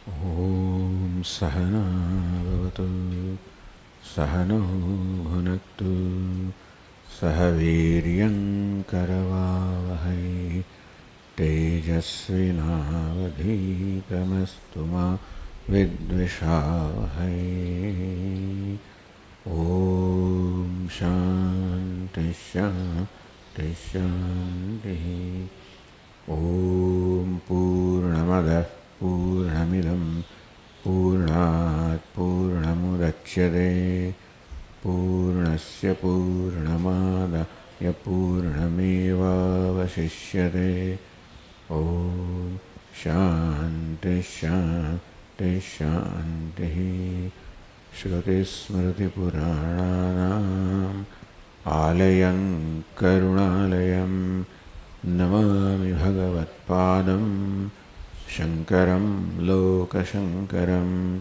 Om Sahana Bhavatu Sahano Bhunaktu Sahaviryam Karavavahai Tejasvinavadhitamastu ma Vidvishavahai. Om Shanti Shanti Shanti. Om Purnamada Purnamidam Purnat Purnamudachyate Purnasya Purnamada Yapurnameva Vasishyate. Om Shanti Shanti Shanti. Shruti Smriti Puranam Alayam Karunalayam Namami Bhagavatpadam Shankaram Lokashankaram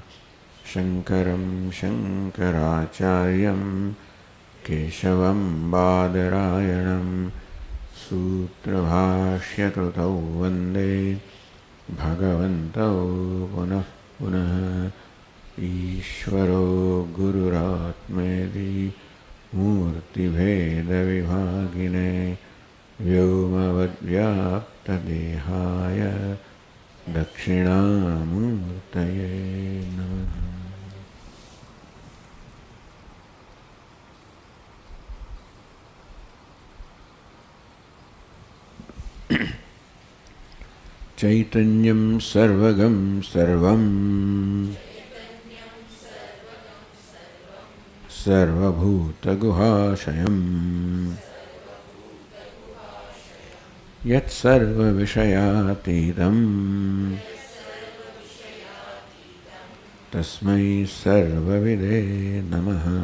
Shankaram Shankaracharyam Keshavam Badarayanam Sutrabhashyakritau Vande Bhagavantau Punah Punah. Ishvaro Gururatmedi Murti Bheda Vibhagine Vyomavadvyapta Dehaya Dakshinamurtaye Namaha. Chaitanyam Sarvagam Sarvam Sarvabhutaguhashayam Yat Sarva Vishayatidam Tasmai Sarvavide Namaha.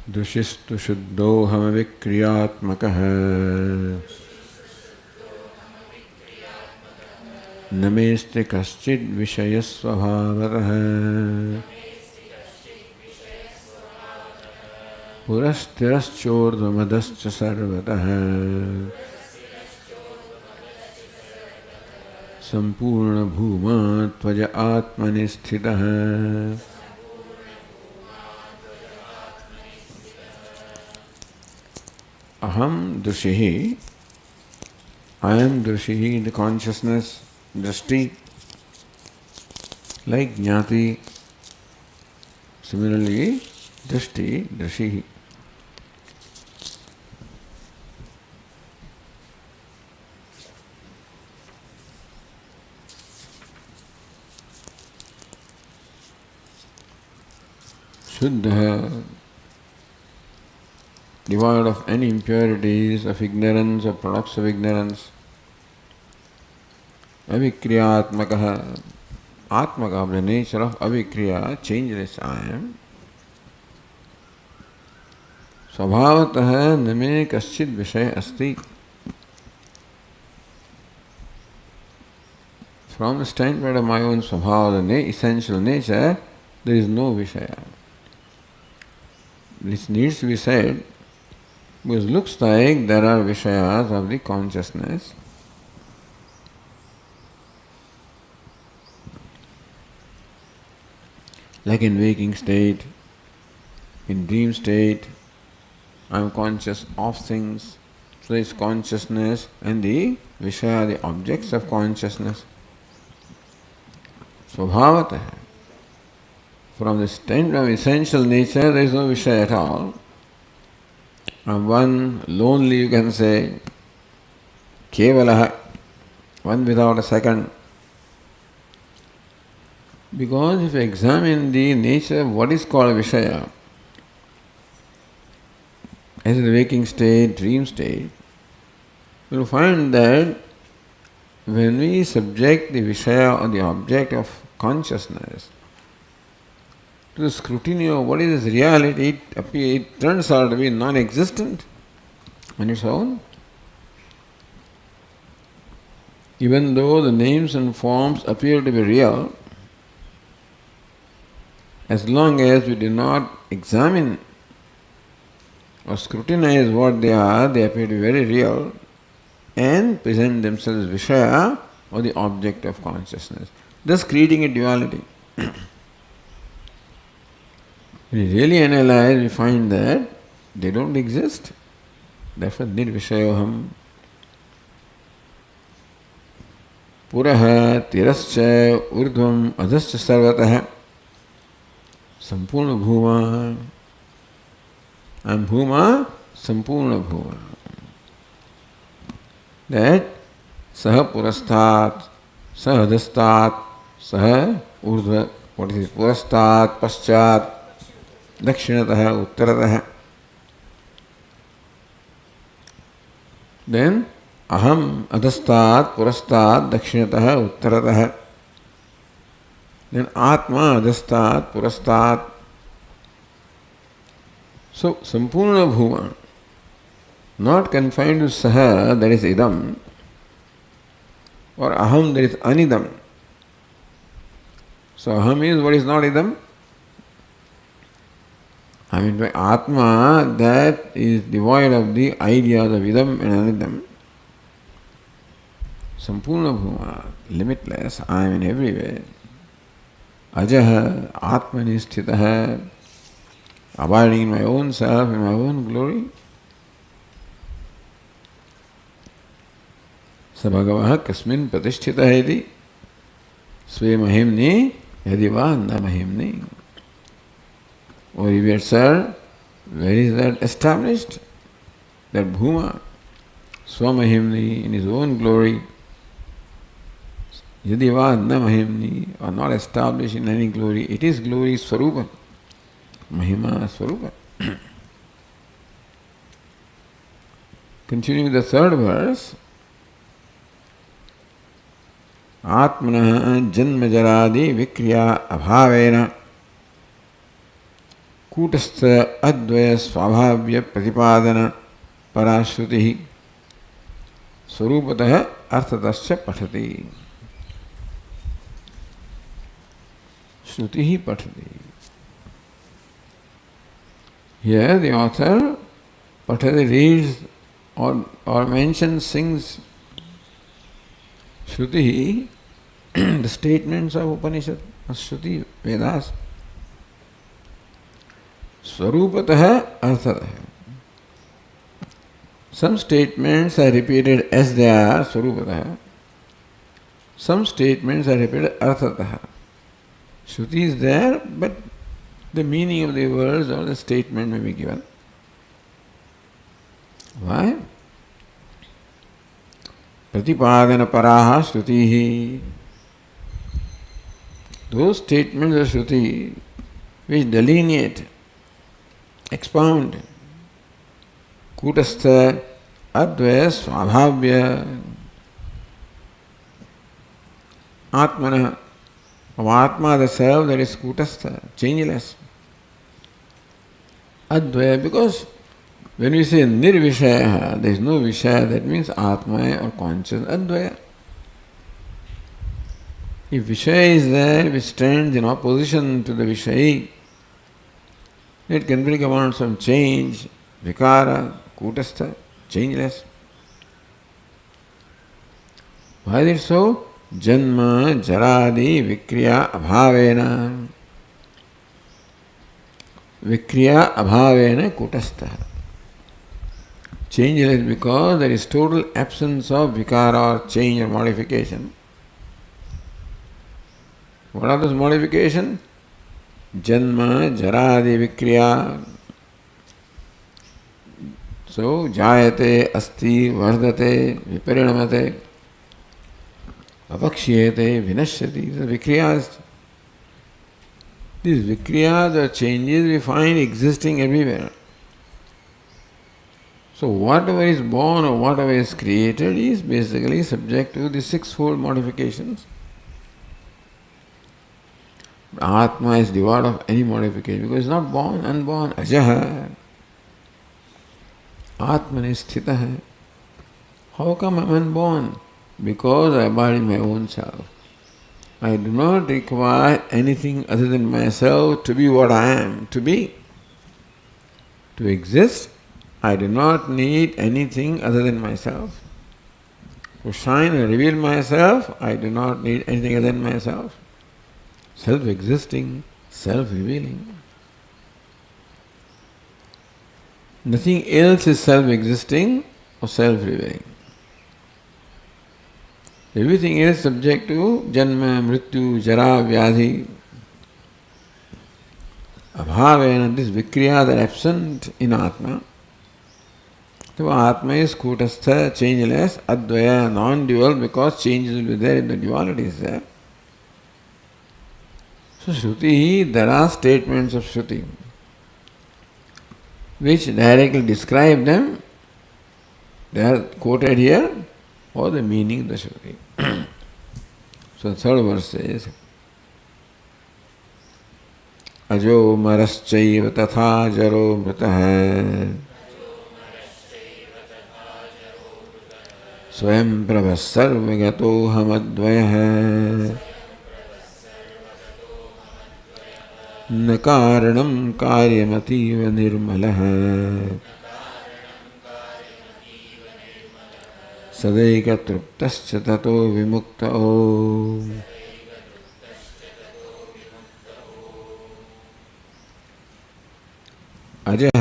Dushistu Shuddhoham Vikriyatmakaha Nameste Kaschid Vishayasvabhavataha Purasthiraschordvamadascha Sarvataha Sampurna Bhuma Tvaja Atmani Sthitaha. Aham Drishihi, I am Drishihi, the consciousness, Drishti, like Jnati. Similarly, Drishti, Drishihi. Shuddha, devoid of any impurities, of ignorance, or products of ignorance. Avikriyatmakaha, Atmaka, of the nature of avikriya, changeless I am. Svabhavataha name kaschid vishaya asti. From the standpoint of my own svabhava, the essential nature, there is no vishaya. This needs to be said, because it looks like there are vishayas of the consciousness. Like in waking state, in dream state, I am conscious of things. So there is consciousness and the vishaya, the objects of consciousness. Svabhavata. From the standpoint of essential nature, there is no vishaya at all. One lonely, you can say, Kevalaha, one without a second. Because if you examine the nature of what is called Vishaya, as in the waking state, dream state, you will find that when we subject the Vishaya or the object of consciousness to the scrutiny of what is reality, it turns out to be non-existent on its own. Even though the names and forms appear to be real, as long as we do not examine or scrutinize what they are, they appear to be very real and present themselves as Vishaya or the object of consciousness, thus creating a duality. When we really analyze, we find that they don't exist. Therefore, nirvishayoham. Puraha tirascha urdhvam adhascha sarvatah sampurna bhuma. I am bhuma, sampurna bhuma. That saha purastat, saha adhastat, saha urdhva. What is it? Purastat, paschat, dakshinatah, uttaratah. Then aham adhastat, purastat, dakshinatah, uttaratah. Then atma adhastat, purastat. So sampurna bhuma, not confined to saha, that is idam, or aham, that is anidam. So aham is what is not idam. I mean by atma, that is devoid of the ideas of idam and anidam. Sampurna bhuma, limitless, I am in every way. Ajaha, atmani sthitaha, abiding in my own self, in my own glory. Sa bhagavah kasmin pratisthitah iti sve mahimni yadiva na mahimni. O revered sir, where is that established? That bhuma, swamahimni, in his own glory, yadiva na mahimni, or not established in any glory, it is glory swarupa. Mahima Swarupa. Continuing the third verse. Atmana janma jaradi vikriya abhavena kutastha advaya svabhavya pratipadana parashrutihi swarupatah arthatascha pathati. Shrutihi pathati. Here the author Patari reads or mentions, sings Shruti, the statements of Upanishad, Shruti, Vedas. Swarupatah arthatah. Some statements are repeated as they are, Swarupatah. Some statements are repeated arthatah. Shruti is there, but the meaning of the words or the statement may be given. Why? Pratipadana paraha shrutihi. Those statements of Shruti which delineate, expound, kutastha, advaya, svabhavya, atmana, of Atma, the self that is kutastha, changeless. Advaya, because when we say nirvishaya, there is no vishaya, that means Atma or conscious Advaya. If vishaya is there, which stands in opposition to the vishayi, it can bring about some change, vikara, kutastha, changeless. Why is it so? Janma, jaradi, vikriya, abhavena. Vikriya, abhavena, kutastha. Changeless because there is total absence of vikara or change or modification. What are those modifications? Janma, jaradi, vikriya. So, jayate, asti, vardate, viparinamate. Apakshiyate, vinashyati, the vikriyas. These vikriyas or changes we find existing everywhere. So whatever is born or whatever is created is basically subject to the sixfold modifications. Atma is devoid of any modification because it is not born, unborn, ajaha. Atman is sthitah. How come I am unborn? Because I abide in my own self. I do not require anything other than myself to be what I am to be. To exist, I do not need anything other than myself. To shine and reveal myself, I do not need anything other than myself. Self-existing, self-revealing. Nothing else is self-existing or self-revealing. Everything is subject to janma, mrityu, jara, vyadhi. Abhavena, these vikriyas are absent in Atma. So Atma is kutastha, changeless, advaya, non-dual, because changes will be there if the duality is there. So Shruti, there are statements of Shruti which directly describe them. They are quoted here or the meaning of the Shruti. So the third verse says, Ajo maraschaiva tatha jaro mritah Swayam prabha sarvagato hamadvayah न कारणं कार्यमतीव निर्मलः सदैकतृप्तश्च ततो विमुक्तो अजः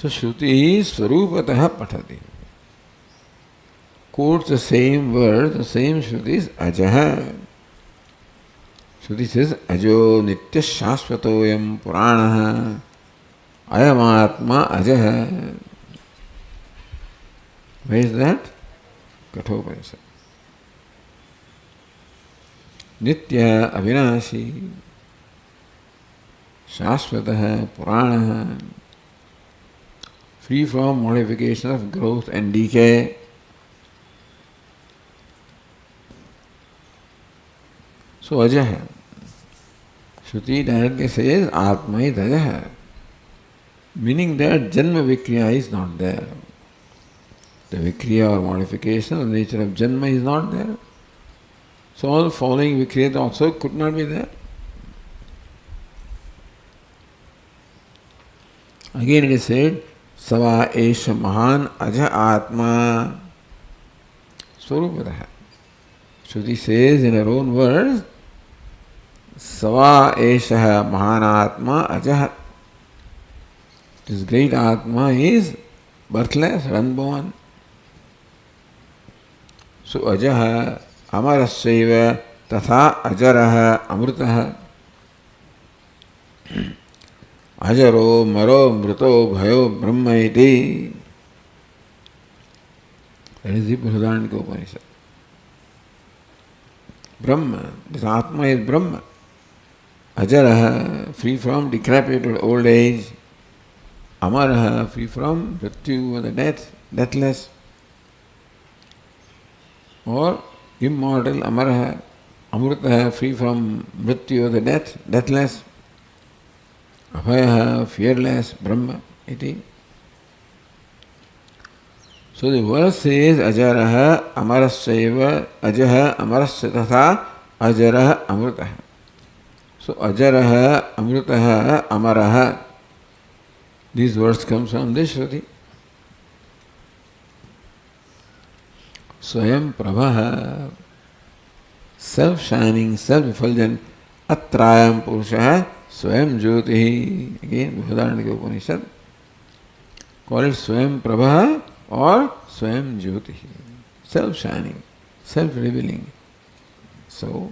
सुश्रुति स्वरूपतः पठति quotes the same word, the same Shruti is ajah. Shruti says, Ajo nitya shashvatoyam puranaha ayam atma ajaha. Where is that? Kathopanishad. Nitya avinashi shashvataha puranaha, free from modification of growth and decay. So ajaha. Shruti directly says Atma is ajaha, meaning that Janma Vikriya is not there. The Vikriya or modification of the nature of Janma is not there. So all following Vikriya also could not be there. Again it is said, Sava Esha Mahan Aja Atma Swarupataha. Shruti says in her own words, Sava Esha Mahanatma Ajaha. This great Atma is birthless, unborn. So Ajaha Amarasaiva Tatha Ajaraha Amrutaha. Ajaro Maro Mruto Bhayo Brahma iti. That is the Brihadaranyaka Upanishad. Brahma, this Atma is Brahma. Ajaraha, free from decrepitude, old age. Amaraha, free from mrityu, the death, deathless. Or immortal, Amaraha. Amrutaha, free from mrityu, the death, deathless. Abhayaha, fearless, Brahma, iti. So the verse says, Ajaraha, Amarasaiva, Ajaha, Amarasya tatha, Ajaraha, Amrutaha. So Ajaraha, Amrutaha, Amaraha. These words come from this Shruti. Swayam Prabhaha, self-shining, self-effulgent, Atrayam Purushaha, Swayam Jyotihi. Again, Brihadaranyaka Upanishad. Call it Swayam Prabhaha or Swayam Jyotihi. Self-shining, self-revealing. So,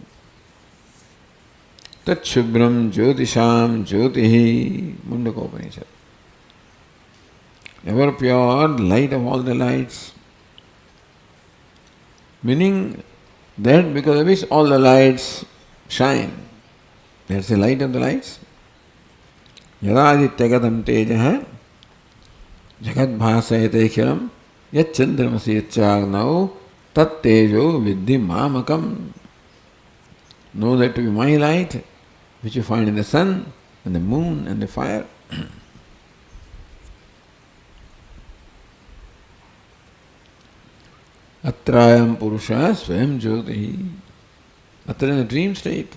Tat Shubram Jyotisham Jyotihi, Mundaka Upanishad. Ever pure, light of all the lights. Meaning that because of which all the lights shine. That's the light of the lights. Yada adityagatam tejaha jagat bhasayate khilam yat chandramasi yacchagnau tat tejo viddhi mamakam. Know that to be my light, which you find in the sun and the moon and the fire. Atrayam Purusha Swayam Jyotihi. Atra in the dream state,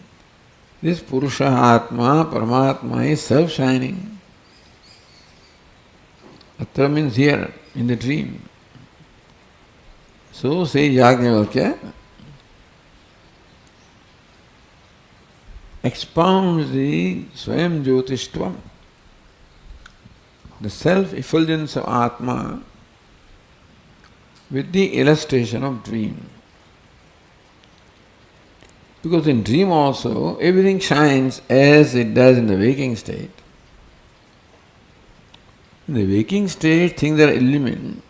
this Purusha Atma, Paramatma is self-shining. Atra means here, in the dream. So says Yajnavalkya, expounds the Swayam Jyotishvam, the self-effulgence of Atma, with the illustration of dream. Because in dream also, everything shines as it does in the waking state. In the waking state, things are illumined.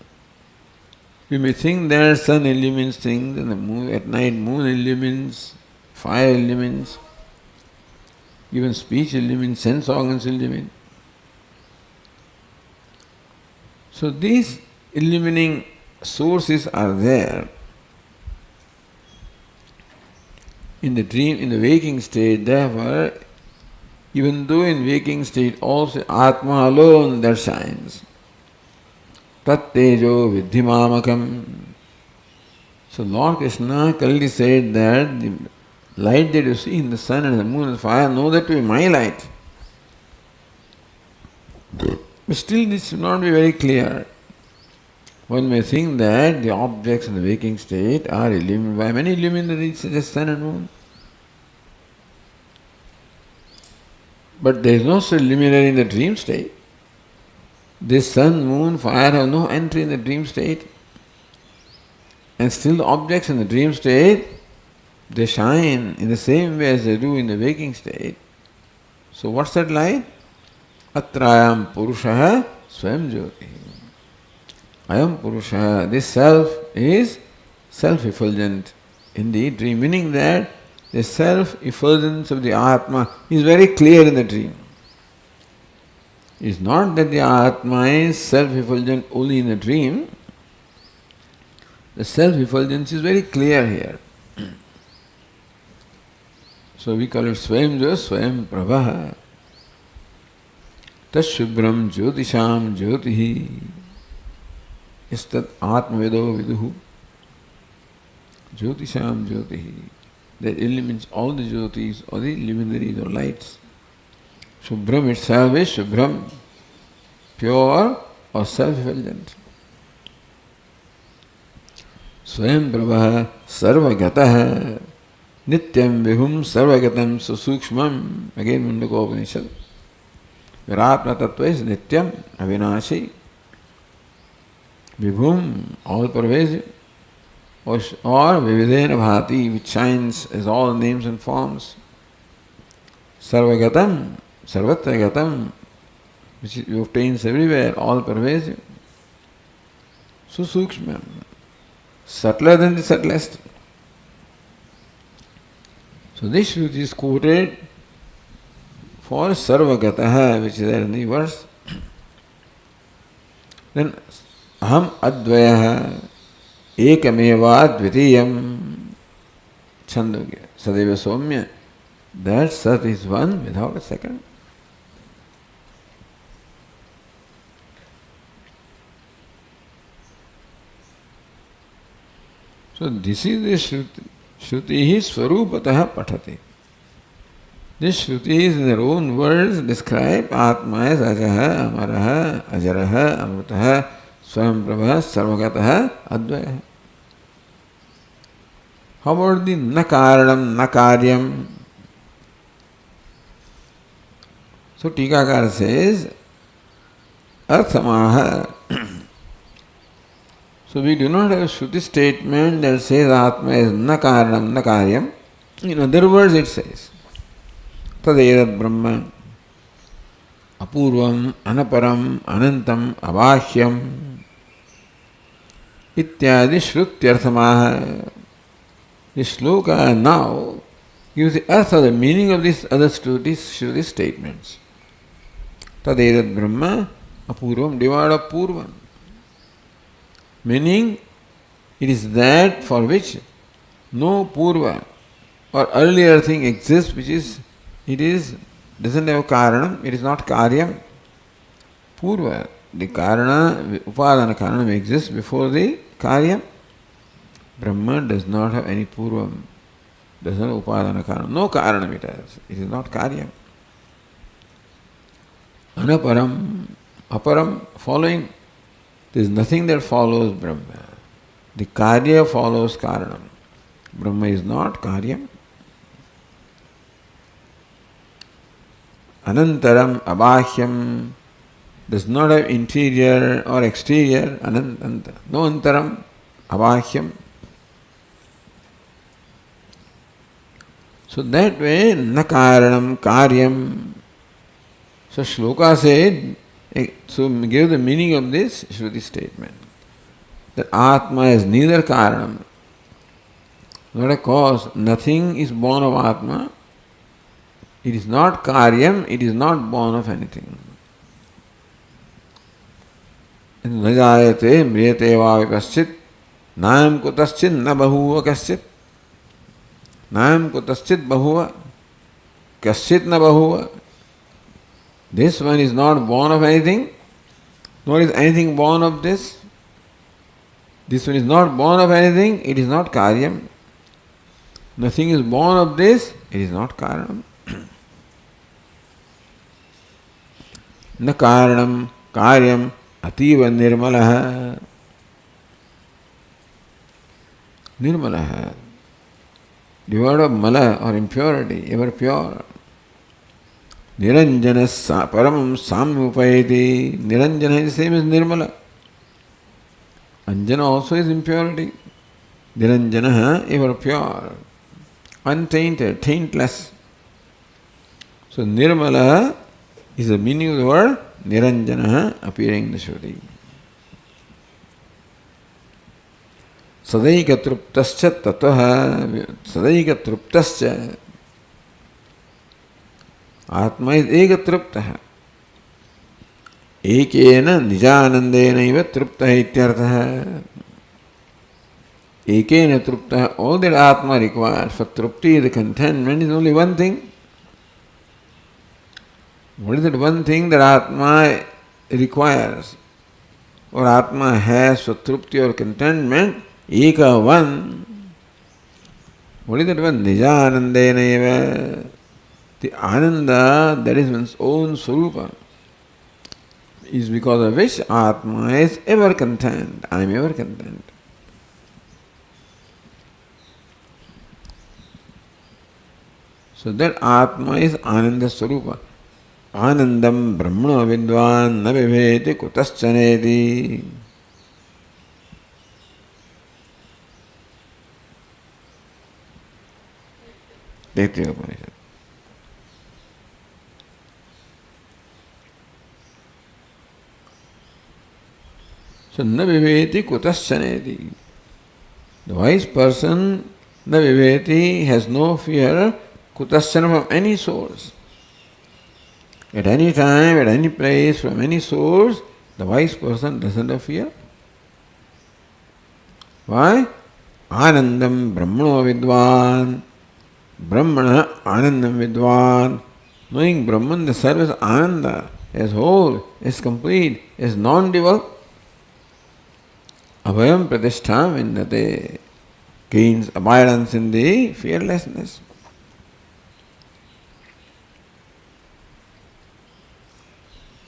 We may think that sun illumines things, and the moon, at night moon illumines, fire illumines, even speech illumines, sense organs illumine. So these illumining sources are there. In the dream, in the waking state, therefore, even though in waking state also Atma alone that shines. Tat tejo vidhimamakam. So Lord Krishna clearly said that the light that you see in the sun and the moon and fire, know that to be my light. But still this should not be very clear. One may think that the objects in the waking state are illuminated by many luminaries such as sun and moon. But there is no such luminary in the dream state. This sun, moon, fire have no entry in the dream state. And still the objects in the dream state, they shine in the same way as they do in the waking state. So what's that light? Atrayam Purushaha Swayam Jyoti. Ayam Purusha, this self is self-effulgent in the dream, meaning that the self-effulgence of the Atma is very clear in the dream. It is not that the Atma is self-effulgent only in the dream. The self-effulgence is very clear here. So we call it Swayam Swayam Prabha. Tashubram Jyotisham Jyotihi. Istat Atmavedo Viduhu. Jyotisham Jyotihi. That illumines all the Jyotis or the luminaries or lights. Shubhram itself is Shubhram, pure or self-effulgent. Swayam Prabha Sarvagataha Nityam Vibhum Sarvagatam Susukshmam. Again Mundakopanishad. Viratma Tattva is Nityam Avinashi. Vibhum, all pervasive, or Vividena Bhati, which shines as all names and forms. Sarvagatam, Sarvatragatam, which obtains everywhere, all pervasive. Susukshmam, subtler than the subtlest. So this Shruti is quoted for Sarvagataha, which is there in the verse. Then Aham Advaya Ekameva Dvitiyam Chandogya Sadeva Somya. That Sat is one without a second. So this is the Shruti. Shruti is Swarupataha Pathati. This Shruti is in their own words describe Atma as Ajaha, Amaraha, Ajaraha, Amrutaha, Swayam Prabha, Sarvagataha, Advaya. How about the Nakaranam, Nakaryam? So Tikakara says, Arthamaha. So we do not have a Shruti statement that says Atma is Nakaranam, Nakaryam. In other words it says, Tadedat Brahma, Apurvam, Anaparam, Anantam, Abhahyam, Ityadi Shrutyarthamaha. This sloka now gives the artha, the meaning of these other Shruti statements. Tadedat Brahma, Apurvam, devoid of Purvam. Meaning, it is that for which no Purva or earlier thing exists, which is, doesn't have a Karanam, it is not Karyam. Purva, the Karana, Upadana Karanam exists before the Karyam. Brahma does not have any Purvam. There is no upadana karanam. No karanam it has. It is not karyam. Anaparam, aparam, following. There is nothing that follows Brahma. The karya follows karanam. Brahma is not karyam. Anantaram, abahyam, does not have interior or exterior. Anantanta. No antaram, abahyam. So that way, na karanam, karyam. So Shloka said, so give the meaning of this Shruti statement. That Atma is neither karanam, not a cause. Nothing is born of Atma. It is not karyam, it is not born of anything. Najayate mriyate va vikaschit naam kutaschit na bahuva kaschit naam kutaschit bahuva kaschit na bahuva. This one is not born of anything, nor is anything born of this. This one is not born of anything, it is not karyam. Nothing is born of this, it is not karanam. Na karanam, karyam, ativa nirmalaha. Nirmalaha. The word of mala or impurity, ever pure. Niranjana paramam samupayati. Niranjana is the same as nirmala. Anjana also is impurity. Niranjana, ever pure. Untainted, taintless. So nirmala is the meaning of the word Niranjana appearing in the Shruti. Sadaika truptascha tataha. Sadaika truptascha. Atma is eka truptaha. Ekena nijanandena iva truptaha ityarthaha. Ekena truptaha. All that Atma requires for trupti, the contentment, is only one thing. What is that one thing that Atma requires or Atma has for trupti or contentment? Eka, one. What is that one? Nijanandena eva. The ananda, that is one's own swarupa, is because of which Atma is ever content. I am ever content. So that Atma is Ananda Swarupa. Anandam Brahmano Vidwan na viveti kutaschaneti. Taittiriya Upanishad. So na viveti kutaschaneti. The wise person, na viveti, has no fear kutaschana from any source. At any time, at any place, from any source, the wise person doesn't have fear. Why? Anandam Brahmano Vidwan. Brahmana Anandam Vidwan. Knowing Brahman, the service Ananda, as whole, as complete, as non-dual. Abhayam Pratistham Vindate. Gains abidance in the fearlessness.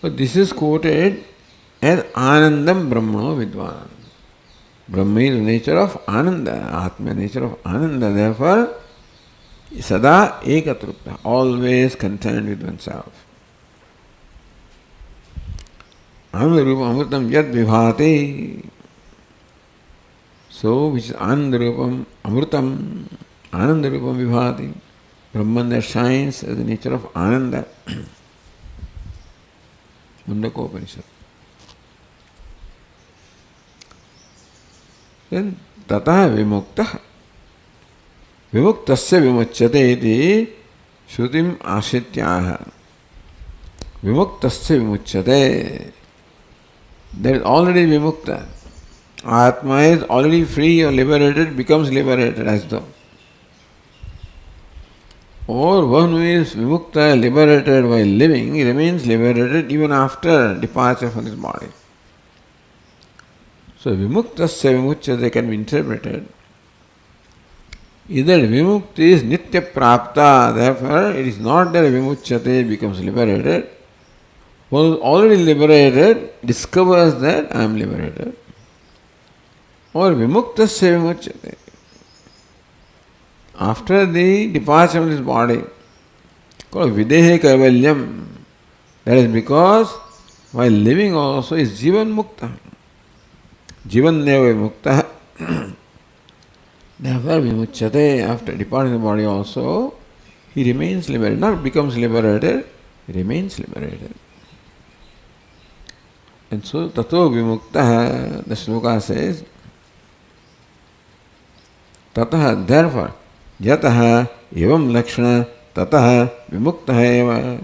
So this is quoted as Anandam Brahmano Vidwan. Brahma is the nature of Ananda, Atma nature of Ananda. Therefore, Sada Ekatrupta, always content with oneself. Ananda Rupam Amrutam Yad Vibhati. So, which is Ananda Rupam Amrutam, Ananda Rupam Vibhati. Brahman that shines as the nature of Ananda. Mundaka Upanishad. Then Tata Vimukta. Vimuktasya vimuchyate iti Shrutim ashrityaha. Vimuktasya vimuchyate. There is already vimukta. Atma is already free or liberated, becomes liberated as though. Or one who is vimukta, liberated while living, remains liberated even after departure from this body. So vimuktasya vimuchyate can be interpreted Either vimukti is nitya prapta, therefore it is not that vimuchyate becomes liberated. One who is already liberated discovers that I am liberated. Or vimuktasya vimuchyate. After the departure of this body, called videhe kaivalyam. That is because while living also is jivan mukta. Jivan neva mukta. Therefore vimuchyate, after departing the body also, he remains liberated. Not becomes liberated, he remains liberated. And so tato vimukta, the shloka says, tatah, therefore, yatah evam lakshana tatah vimukta eva.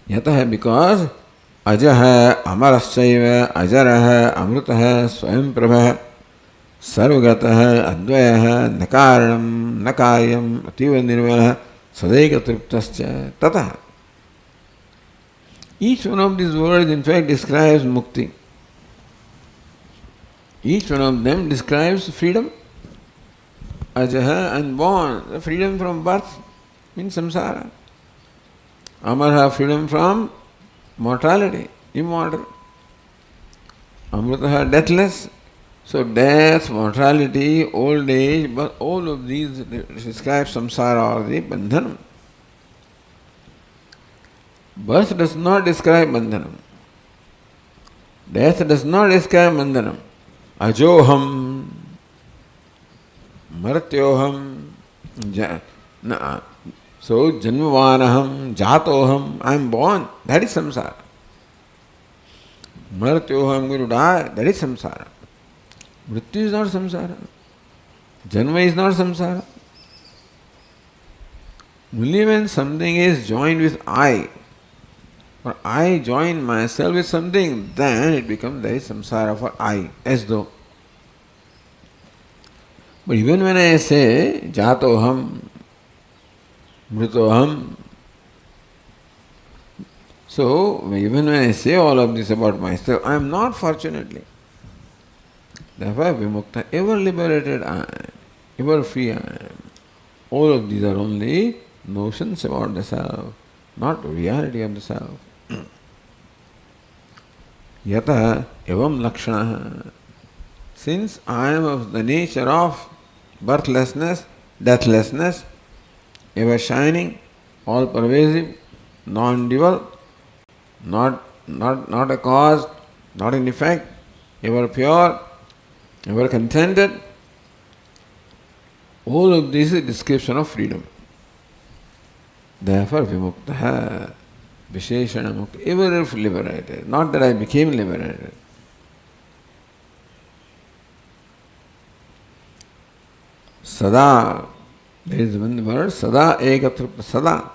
Yatah, because ajah amaraschaiva ajarah amrutah swayam prabha sarvagatah advayah nakaranam nakayam ativa nirvalah sadeka triptascha tatah. Each one of these words in fact describes mukti. Each one of them describes freedom. Ajaha, unborn, freedom from birth means samsara. Amarha, freedom from mortality, immortal. Amritaha, deathless. So death, mortality, old age, but all of these describe samsara or the bandhanam. Birth does not describe bandhanam. Death does not describe bandhanam. Ajoham, martyoham, so janmavanaham, jatoham, I am born, that is samsara. Martyoham, I am going to die, that is samsara. Mrityu is not samsara. Janma is not samsara. Only when something is joined with I, or I join myself with something, then it becomes there is samsara for I, as though. But even when I say jatoham, mritoham, so even when I say all of this about myself, I am not fortunately. Therefore, vimukta, ever liberated I am, ever free I am. All of these are only notions about the self, not reality of the self. Yata evam lakshana. Since I am of the nature of birthlessness, deathlessness, ever shining, all pervasive, non-dual, not a cause, not an effect, ever pure, ever contented. All of this is a description of freedom. Therefore, vimukta, visheshana mukta, ever liberated. Not that I became liberated. Sada, there is one word, sada ekatrupta, sada.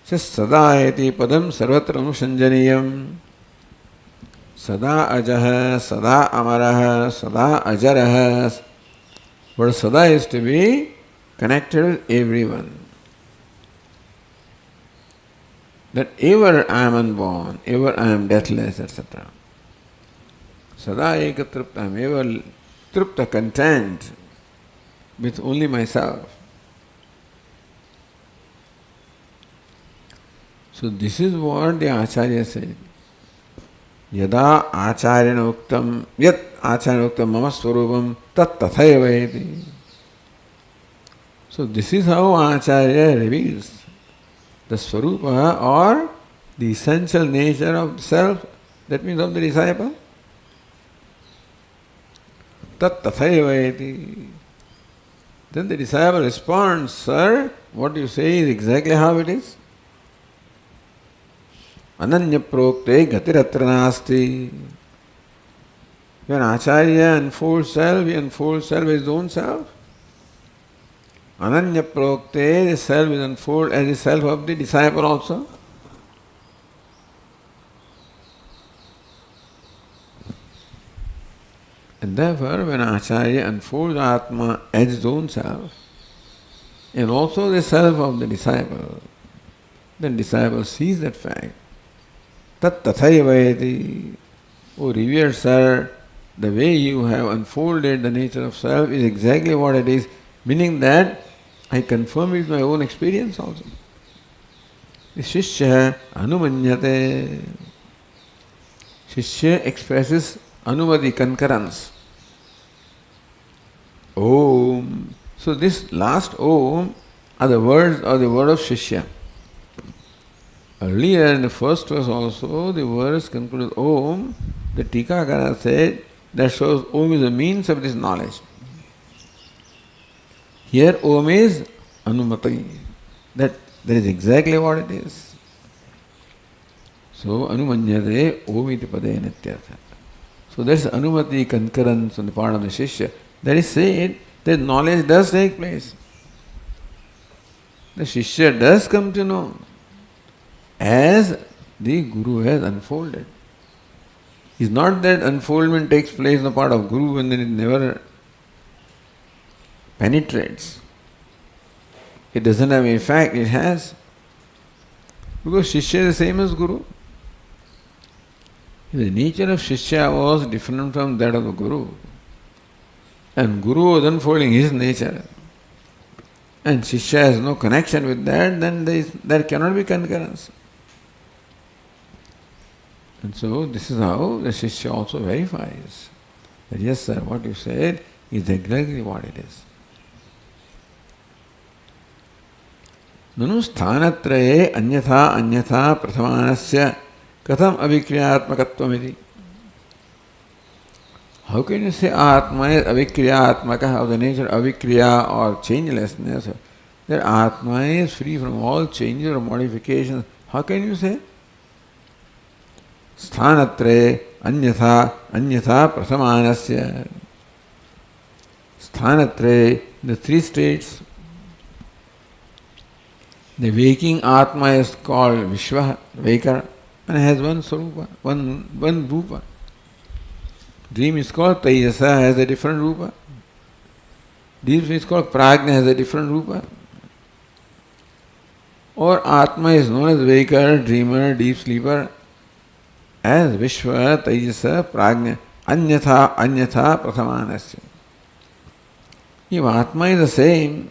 Says sada eti padam sarvatra anushanjaniyam. Sada ajaha, sada amaraha, sada ajaraha. But sada is to be connected with everyone. That ever I am unborn, ever I am deathless, etc. Sada ekatrupta, I am ever trupta, content with only myself. So this is what the Acharya said. Yada Acharyana uktam, yat Acharyana uktam mama swarupam tat tathaiva eti. So this is how Acharya reveals the swarupa or the essential nature of the self, that means of the disciple. Tat tathaiva eti. Then the disciple responds, sir, what you say is exactly how it is. Ananya prokte gatiratra nasti. When Acharya unfolds self, he unfolds self as his own self. Ananya prokte, the self is unfolded as the self of the disciple also. And therefore, when Acharya unfolds Atma as his own self, and also the self of the disciple, then disciple sees that fact. Tat tathaiva eti. O revered sir, the way you have unfolded the nature of self is exactly what it is, meaning that I confirm it with my own experience also. Shishya anumanyate. Shishya expresses anumati, concurrence. Om. So this last Om are the words or the word of Shishya. Earlier in the first verse also the words concluded Om. The Tikakara said that shows Om is a means of this knowledge. Here Om is Anumati. That is exactly what it is. So Anumanyate Om iti pade nityartha. So that's Anumati, concurrence on the part of the Shishya. That is said that knowledge does take place. The Shishya does come to know as the Guru has unfolded. It's not that unfoldment takes place on the part of Guru and then it never penetrates. It doesn't have a fact, it has. Because Shishya is the same as Guru. The nature of Shishya was different from that of the Guru. And Guru was unfolding his nature. And Shishya has no connection with that, then there cannot be concurrence. And so this is how the Shishya also verifies that yes sir, what you said is exactly what it is. Nanu sthanatraye anyatha prathamanasya katham avikriyatmakatvam. How can you say Atma is avikriyatmaka, of the nature of avikriya or changelessness? That Atma is free from all changes or modifications. How can you say? Sthanatre anyatha prathamanasya. Sthanatre, the three states. The waking Atma is called Vishwa, Vaker, and has one Sarupa, one Rupa. Dream is called Taijasa, has a different Rupa. Deep sleep is called Prajna, has a different Rupa. Or Atma is known as Vaker, dreamer, deep sleeper, as Vishwa, Taijasa, Prajna, Anyatha Prathamanasya. If Atma is the same,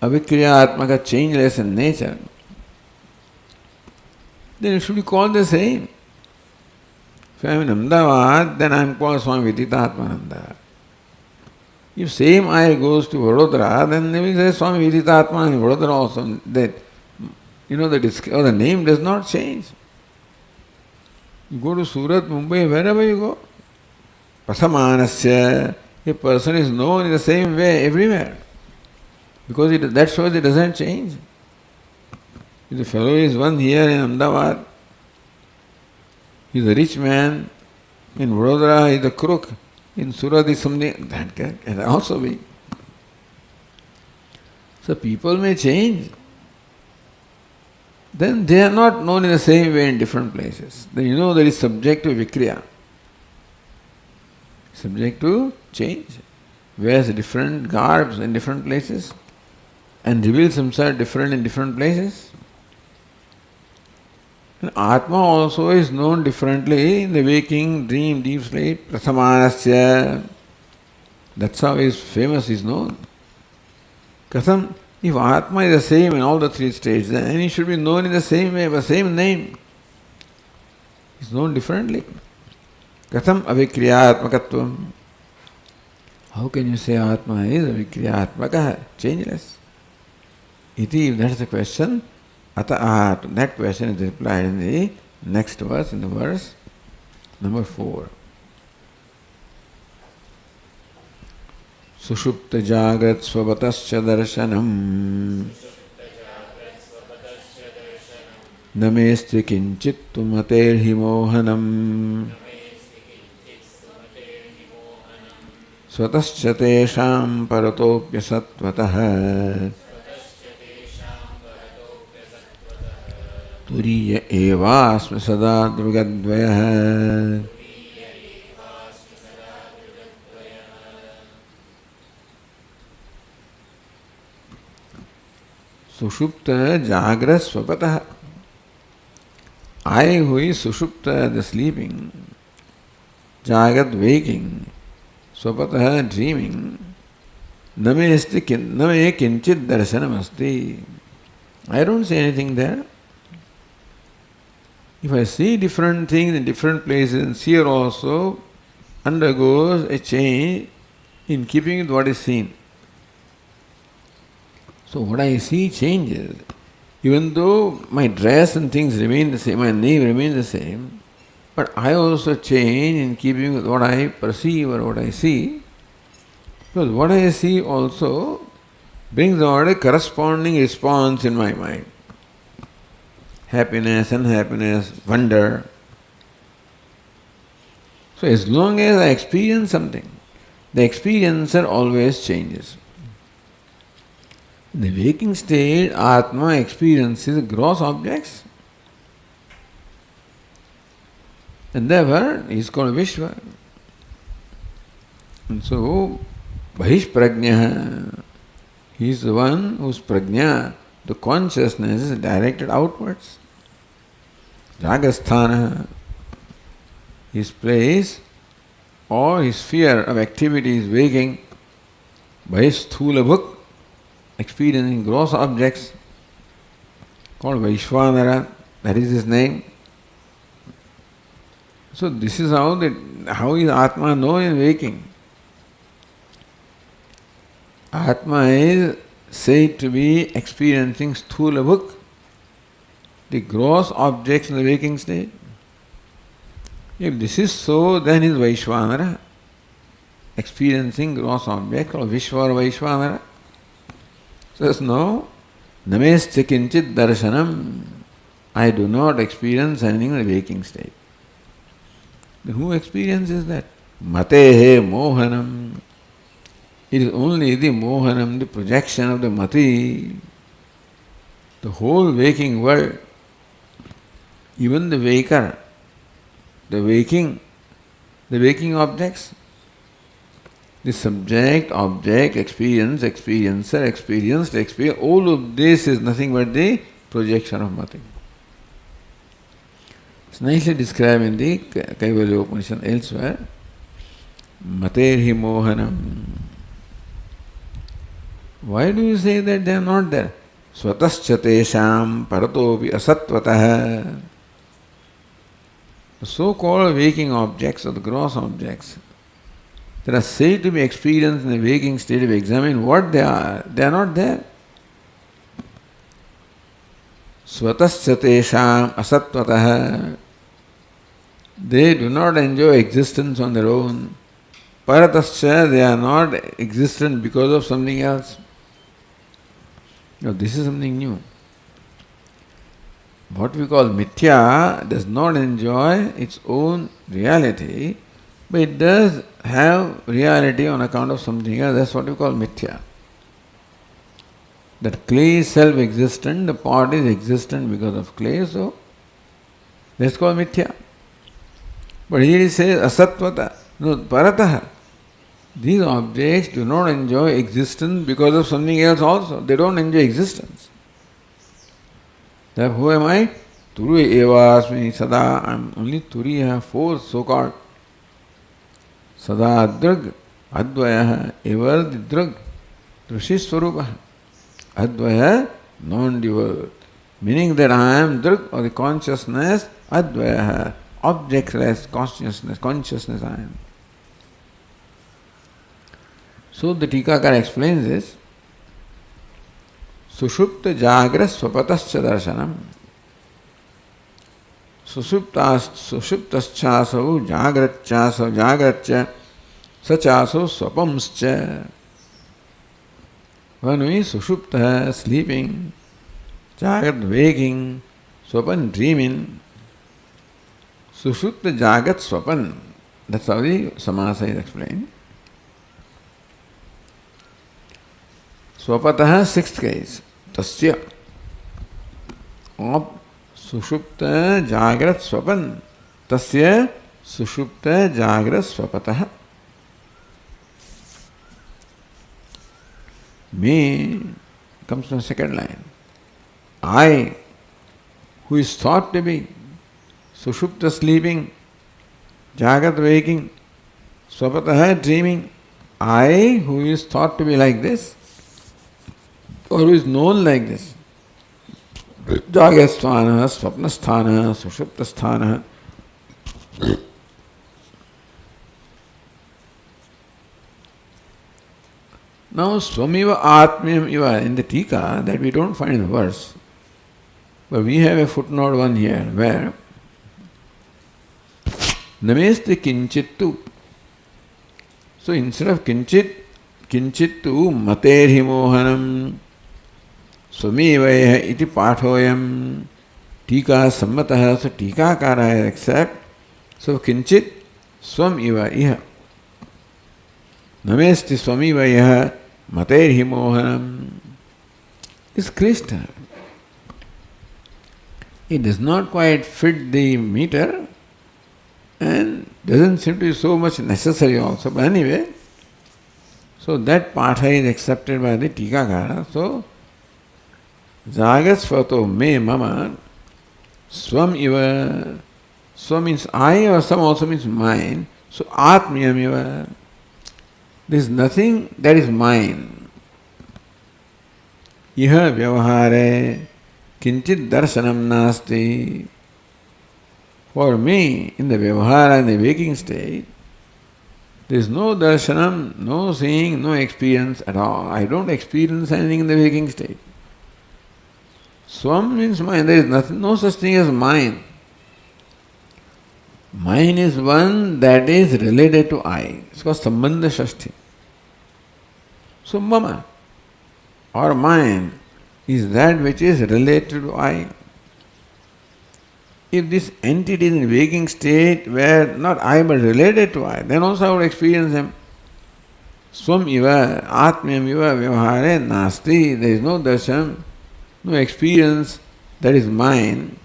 Avikriya Atmaka, changeless in nature, then it should be called the same. If I am in Ahmedabad, then I am called Swami Viditatmananda. If same I goes to Vadodara, then they will say Swami Viditatmananda in Vadodara also. That, the name does not change. You go to Surat, Mumbai, wherever you go, Prathamanasya, a person is known in the same way everywhere. Because that shows it doesn't change. If the fellow is one here in Ahmedabad, he is a rich man, in Vadodara he is a crook, in Surat is something, that can also be. So people may change. Then they are not known in the same way in different places. Then there is subject to vikriya. Subject to change. Wears different garbs in different places and reveals himself different in different places. And Atma also is known differently in the waking, dream, deep sleep. Prathamanasya. That's how he is famous, he is known. Katham, if Atma is the same in all the three states, then he should be known in the same way, by the same name. He is known differently. Katham avikriyatmakatvam. How can you say Atma is avikriyatmaka, changeless? Iti, if that is the question, Ata, that question is replied in the next verse, in the verse number 4. Sushupta jagrat svabatascha darshanam namesti kinchit tumaterhi mohanam svatascha tesham paratopya satvatah turiya evasma sada drugadvayah. Sushupta jagra swapatah. I who is Sushupta, the sleeping, Jagat waking, Swapatah dreaming, Name kinchit darshanamasti. I don't say anything there. If I see different things in different places, seer also undergoes a change in keeping with what is seen. So what I see changes. Even though my dress and things remain the same, my name remains the same, but I also change in keeping with what I perceive or what I see. Because what I see also brings out a corresponding response in my mind. Happiness, unhappiness, wonder. So as long as I experience something, the experiencer always changes. In the waking state, Atma experiences gross objects. And therefore, he is called Vishwa. And so, Bahish Prajna, he is the one whose Prajna, the consciousness, is directed outwards. Jagasthana, his place or his sphere of activity is waking. Bahish Sthula Bhuk, experiencing gross objects, called Vaishvanara, that is his name. So this is how is Atma known in waking. Atma is said to be experiencing Sthula Bhuk, the gross objects in the waking state. If this is so, then is Vaishvanara, experiencing gross objects called Vishwa or Vaishvanara. Says, no, namescha kinchit darshanam. I do not experience anything in the waking state. Then who experiences that? Matehe mohanam. It is only the mohanam, the projection of the mati. The whole waking world, even the waker, the waking objects, the subject, object, experience, experiencer, experienced, experience, all of this is nothing but the projection of mati. It's nicely described in the Kaivalya Upanishad elsewhere. Materhi mohanam. Why do you say that they are not there? Swatascha tesham paratopi asatvatah. The so-called waking objects or the gross objects that are said to be experienced in the waking state, if examine what they are not there. Swatascha tesham asatvatah. They do not enjoy existence on their own. Paratascha, they are not existent because of something else. Now this is something new. What we call mithya does not enjoy its own reality, but it does have reality on account of something else. That's what we call mithya. That clay is self-existent, the pot is existent because of clay, so that's called mithya. But here he says asatvata, no, parataha. These objects do not enjoy existence because of something else also. They don't enjoy existence. Therefore, who am I? Turu evasmi sada. I am only Turi, I have four so-called. Sada drug, advaya, ever the drug, drushi swarupa. Advaya, non-dual. Meaning that I am drug or the consciousness, advaya, objectless consciousness I am. So the Tikakara explains this. Sushupta jagra swapatascha darshanam. Sushuptaschaso jagratcha sachaso swapamscha. When we sushupta, sleeping, jagrat, waking, swapan, dreaming, sushupta jagat swapan. That's how the samasa is explained. Swapatah, sixth case. Tasya. Of sushupta jagrat swapan. Tasya sushupta jagrat swapatah. Me comes from the second line. I, who is thought to be sushupta sleeping, Jagat waking, Swapataha dreaming. I, who is thought to be like this, or who is known like this. Jagasthana, Swapnasthana, Sushuptasthana. Now, Swamiva Atmyam Iva in the Tika, that we don't find in the verse, but we have a footnote one here where Namesti Kinchittu. So instead of Kinchittu Materhi Mohanam Swamivaya iti Pathoyam Tika Sammataha. So Tika Kara accept. So Kinchit Swam Iva Iha. Namesti Swamivaya Materhi Mohanam is Krishna. It does not quite fit the meter and doesn't seem to be so much necessary also. But anyway, so that patha is accepted by the Tikakara. So, Jagasvato me mama swam iva. Swam means I, or some also means mine. So, Atmyam iva. There is nothing that is mine. Iha vyavahare kinchit darshanam nasti. For me, in the vyavahara, in the waking state, there is no darshanam, no seeing, no experience at all. I don't experience anything in the waking state. Swam means mine. There is nothing, no such thing as mine. Mine is one that is related to I. It's called Sambandha Shashti. So mama, or mine, is that which is related to I. If this entity is in waking state where not I but related to I, then also I would experience him. Swam iva, atmyam iva, vyavahare nasti. There is no darshan, no experience that is mine.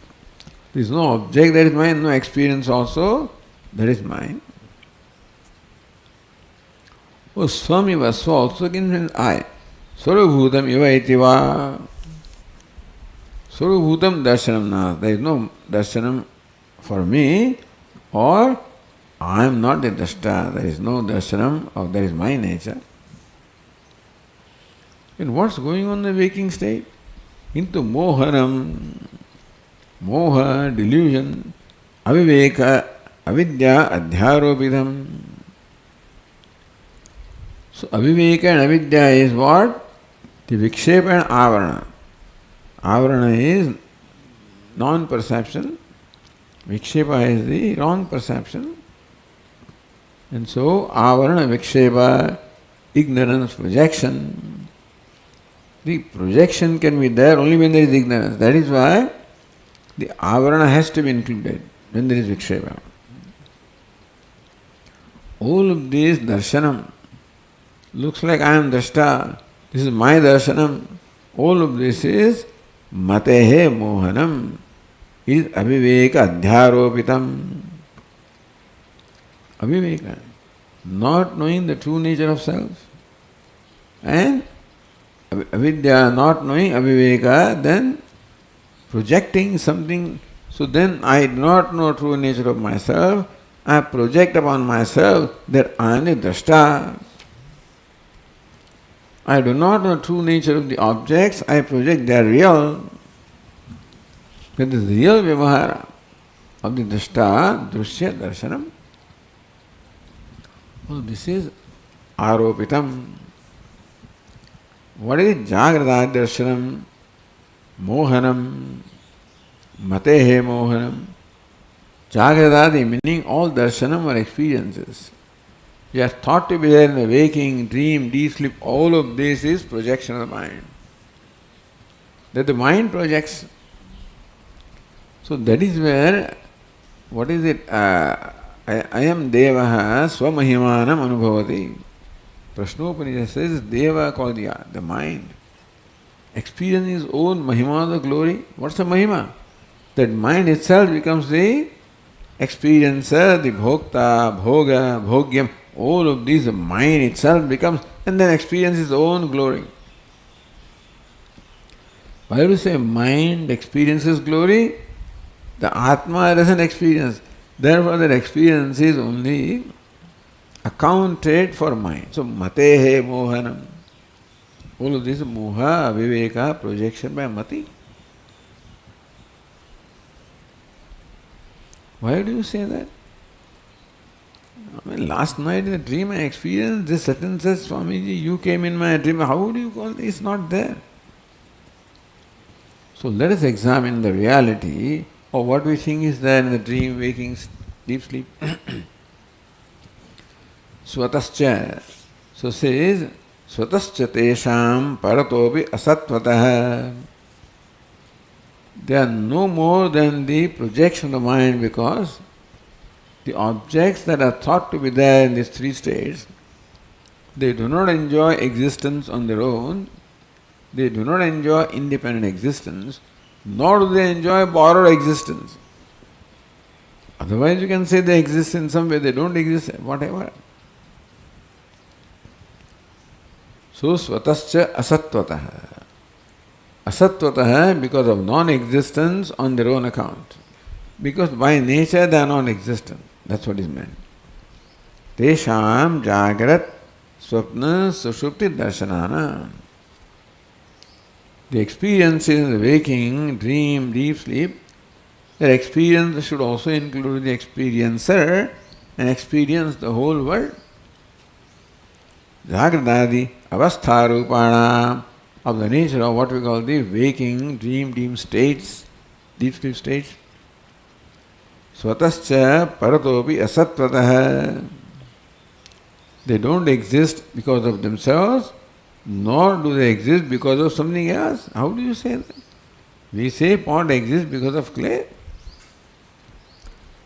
There is no object that is mine, no experience also that is mine. Oh, swam iva, so also means I. Sarvabhutam iva itiva. Sarvabhutam darshanam na. There is no darshanam for me, or I am not a drashta. There is no darshanam of that is my nature. And what's going on in the waking state? Into mohanam, moha, delusion, aviveka, avidya, adhyaropidam. So aviveka and avidya is what? The vikshepa and avarana. Avarana is non-perception, vikshepa is the wrong perception. And so, avarana, vikshepa, ignorance, projection. The projection can be there only when there is ignorance. That is why the avarana has to be included when there is vikshepa. All of this darshanam looks like I am drashta. This is my darshanam. All of this is matehe mohanam, is aviveka adhyaropitam. Aviveka, not knowing the true nature of self. And avidya, not knowing aviveka, then projecting something. So then I do not know true nature of myself. I project upon myself that I am the drashta. I do not know true nature of the objects, I project they are real. That is real vyavahara of the drashta, drushya, darshanam. Oh, this is aropitam. What is jagrata darshanam? Mohanam, matehe mohanam. Jagrata, the meaning all darshanam are experiences. You are thought to be there in the waking, dream, deep sleep. All of this is projection of the mind. That the mind projects. So that is where, what is it? I am devaha swamahimanam anubhavati. Prashnopanishad says deva called the mind. Experience his own mahima, the glory. What's the mahima? That mind itself becomes the experiencer, the bhokta, bhoga, bhogyam. All of these, the mind itself becomes, and then experiences its own glory. Why do you say mind experiences glory? The Atma doesn't experience. Therefore, that experience is only accounted for mind. So, matehe mohanam. All of this moha, viveka, projection by mati. Why do you say that? I mean, last night in the dream I experienced this sentences, Swamiji, you came in my dream. How do you call it? It's not there. So let us examine the reality of what we think is there in the dream, waking, deep sleep. Swatascha. So says, Swatascha tesham paratopi asatvatah. They are no more than the projection of the mind, because the objects that are thought to be there in these three states, they do not enjoy existence on their own, they do not enjoy independent existence, nor do they enjoy borrowed existence. Otherwise you can say they exist in some way, they don't exist, whatever. So swatascha asatvatah. Asatvatah because of non-existence on their own account. Because by nature they are non-existent. That's what is meant. Tesham jagrat swapna sushupti darshanana. The experiences in the waking, dream, deep sleep, their experience should also include the experiencer and experience the whole world. Jagradadi avastharupana, of the nature of what we call the waking, dream, deep states, deep sleep states. Swatascha paratopi asatvatah. They don't exist because of themselves, nor do they exist because of something else. How do you say that? We say pot exists because of clay.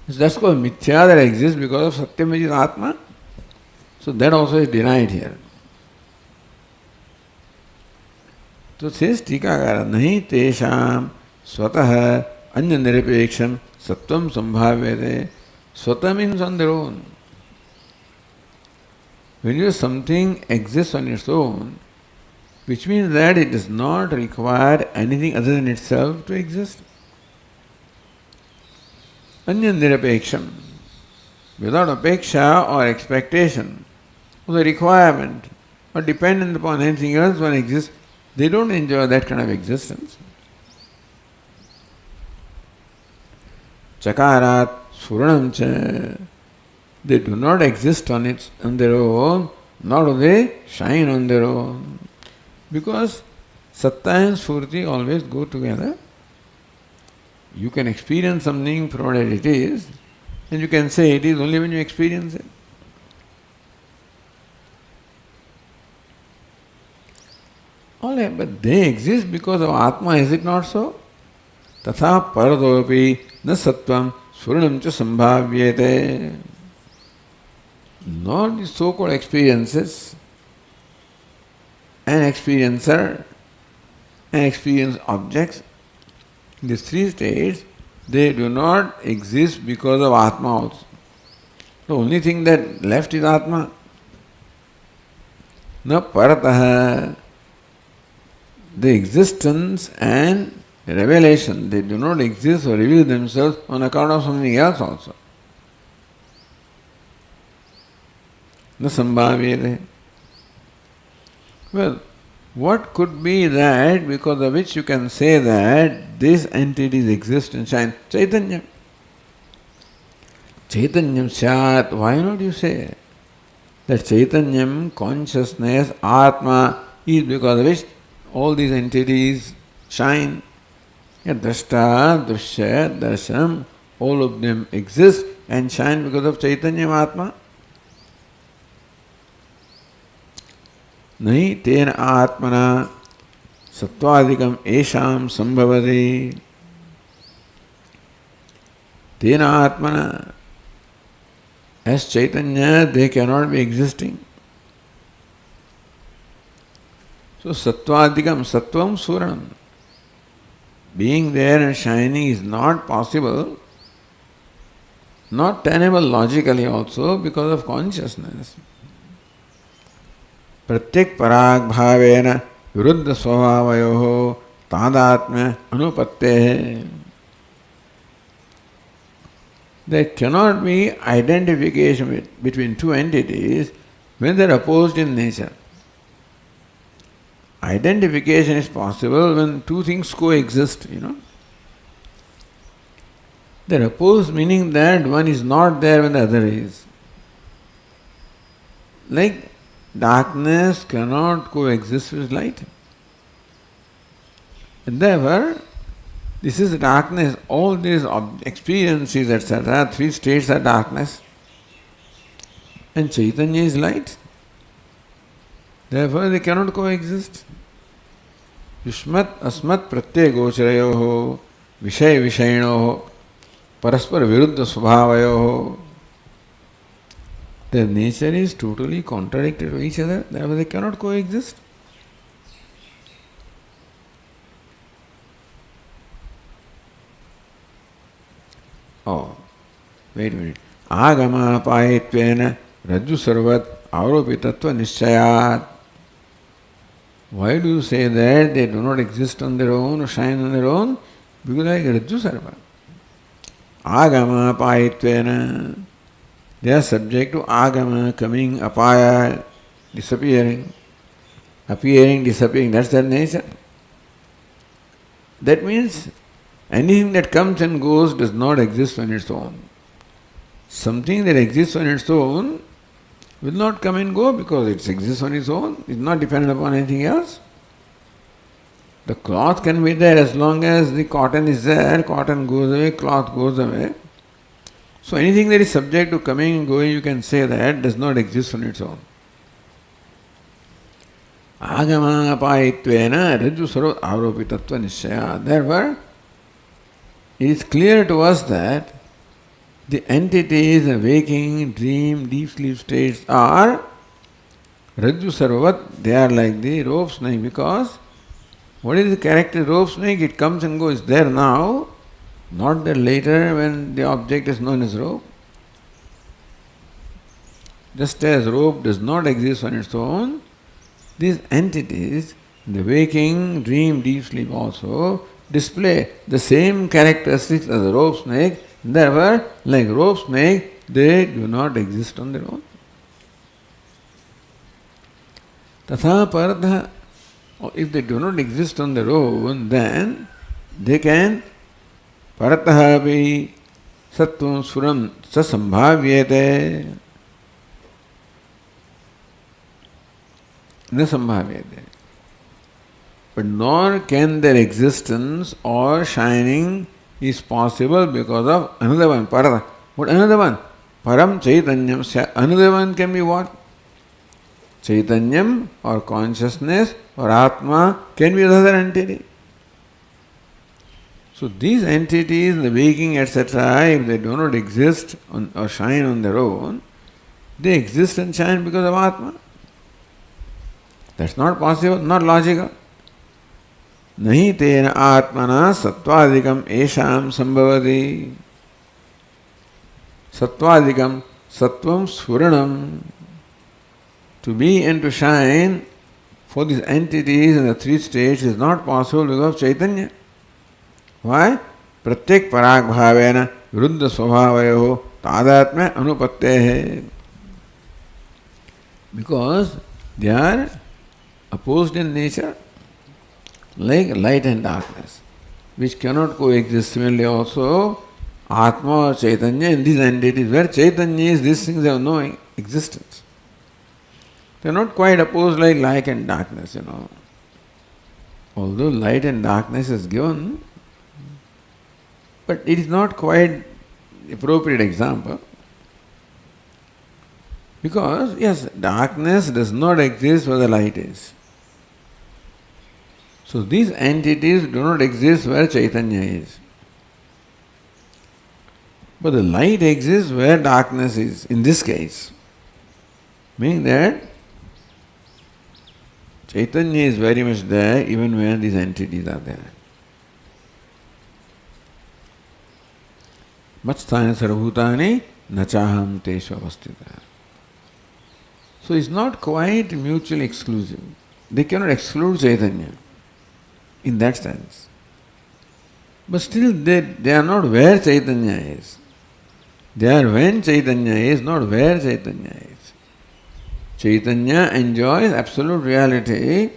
That's called mithya, that exists because of satyam, which is atma. So that also is denied here. So says Tikakara, nahi tesham swatah anya nirapeksham sattvam sambhavyate. Swata means on their own. When something exists on its own, which means that it does not require anything other than itself to exist. Anya nirapeksham, without apeksha or expectation, or the requirement, or dependent upon anything else when exists, they don't enjoy that kind of existence. Chakarat sfuranam cha. They do not exist on their own, nor do they shine on their own. Because satta and sfurti always go together. You can experience something provided it is, and you can say it is only when you experience it. All right, but they exist because of Atma, is it not so? Tatha paradopi na sattvam sfuranam cha sambhavyate. Not the so-called experiences, an experiencer, and experience objects. These three states, they do not exist because of Atma also. The only thing that left is Atma. Na parataha. The existence and revelation, they do not exist or reveal themselves on account of something else also. Na sambhavyate. Well, what could be that because of which you can say that these entities exist and shine? Chaitanya. Chaitanyam syat. Why not you say that Chaitanyam, consciousness, Atma, is because of which all these entities shine? Drashta, Drushya, Darshanam, all of them exist and shine because of Chaitanyam Atma. Nahi tena atmana sattvadikam esham sambhavati. Tena atmana, as Chaitanya, they cannot be existing. So sattvadikam, sattvam suranam, being there and shining is not possible, not tenable logically also because of consciousness. Pratyek parag bhavena viruddha svabhavayoho tadatmya anupatte. there cannot be identification between two entities when they are opposed in nature. Identification is possible when two things coexist, They are opposed meaning that one is not there when the other is. Like darkness cannot coexist with light. And therefore, this is darkness. All these experiences, etc., three states are darkness. And Chaitanya is light. Therefore, they cannot coexist. Yushmat asmat pratyay gocharayoho vishay vishayinoho paraspara viruddha svabhavayoho. Their nature is totally contradictory to each other. Therefore, they cannot coexist. Oh, wait a minute. Agama payitvena rajju sarvat aropitatva nishchayat. Why do you say that they do not exist on their own or shine on their own? Because like rajju sarva. Agama payitvena. They are subject to agama, coming, apaya, disappearing, appearing, disappearing. That's their nature. That means anything that comes and goes does not exist on its own. Something that exists on its own will not come and go because it exists on its own. It's not dependent upon anything else. The cloth can be there as long as the cotton is there. Cotton goes away, cloth goes away. So anything that is subject to coming and going, you can say that does not exist on its own. Agama apayitvena rajju sarva aropitatva nishchaya. Therefore, it is clear to us that the entities, the waking, dream, deep sleep states are rajju sarvat. They are like the rope snake, because what is the character of rope snake? It comes and goes. There now, not there later when the object is known as rope. Just as rope does not exist on its own, these entities, the waking, dream, deep sleep also, display the same characteristics as the rope snake. Therefore, like rope snake, they do not exist on their own. Tatha paratha. If they do not exist on their own, then they can paratah api sattvam suram sasambhavyate. Na sambhavyate. But nor can their existence or shining is possible because of another one, paratha. What another one? Param chaitanyam. Another one can be what? Chaitanyam or consciousness or Atma can be another entity. So these entities, the waking, etc., if they do not exist or shine on their own, they exist and shine because of Atma. That's not possible, not logical. Nahi tena atmana sattvadikam esham sambhavati. Sattvadikam, sattvam sfuranam. To be and to shine for these entities in the three states is not possible because of Chaitanya. Why? Pratyek parag bhavena viruddha svabhavayoho tadatmya anupattehe. Because they are opposed in nature, like light and darkness, which cannot coexist. Similarly also, Atma or Chaitanya in these entities, where Chaitanya is, these things have no existence. They are not quite opposed like light and darkness, Although light and darkness is given, but it is not quite appropriate example. Because, yes, darkness does not exist where the light is. So these entities do not exist where Chaitanya is. But the light exists where darkness is, in this case. Meaning that Chaitanya is very much there even when these entities are there. Matsthana sarvabhutani nachaham teshu avastita. So it's not quite mutually exclusive. They cannot exclude Chaitanya in that sense. But still they are not where Chaitanya is. They are when Chaitanya is, not where Chaitanya is. Chaitanya enjoys absolute reality,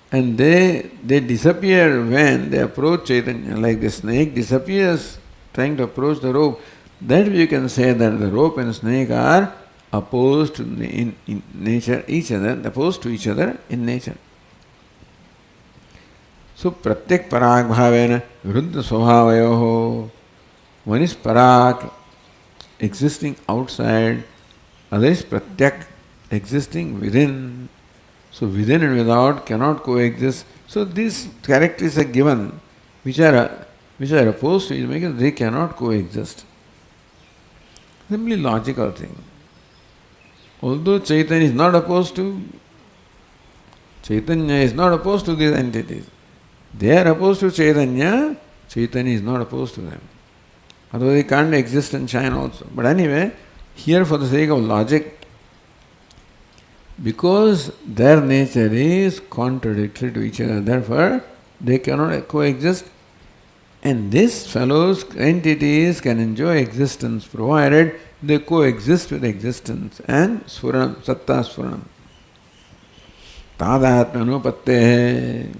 and they disappear when they approach Chaitanya, like the snake disappears trying to approach the rope. That we can say that the rope and snake are opposed in nature, each other, opposed to each other in nature. So pratyak parag bhavena viruddha svabhavayoho. One is parag, existing outside, other is pratyak, existing within. So within and without cannot coexist. So these characters are given which are opposed to each other because they cannot coexist. Simply logical thing. Although Chaitanya is not opposed to these entities. They are opposed to Chaitanya, Chaitanya is not opposed to them. Otherwise they can't exist and shine also. But anyway, here for the sake of logic, because their nature is contradictory to each other, therefore they cannot coexist. And these fellows, entities, can enjoy existence provided they coexist with existence and sfuranam, satta sfuranam. Tadatma anupatte.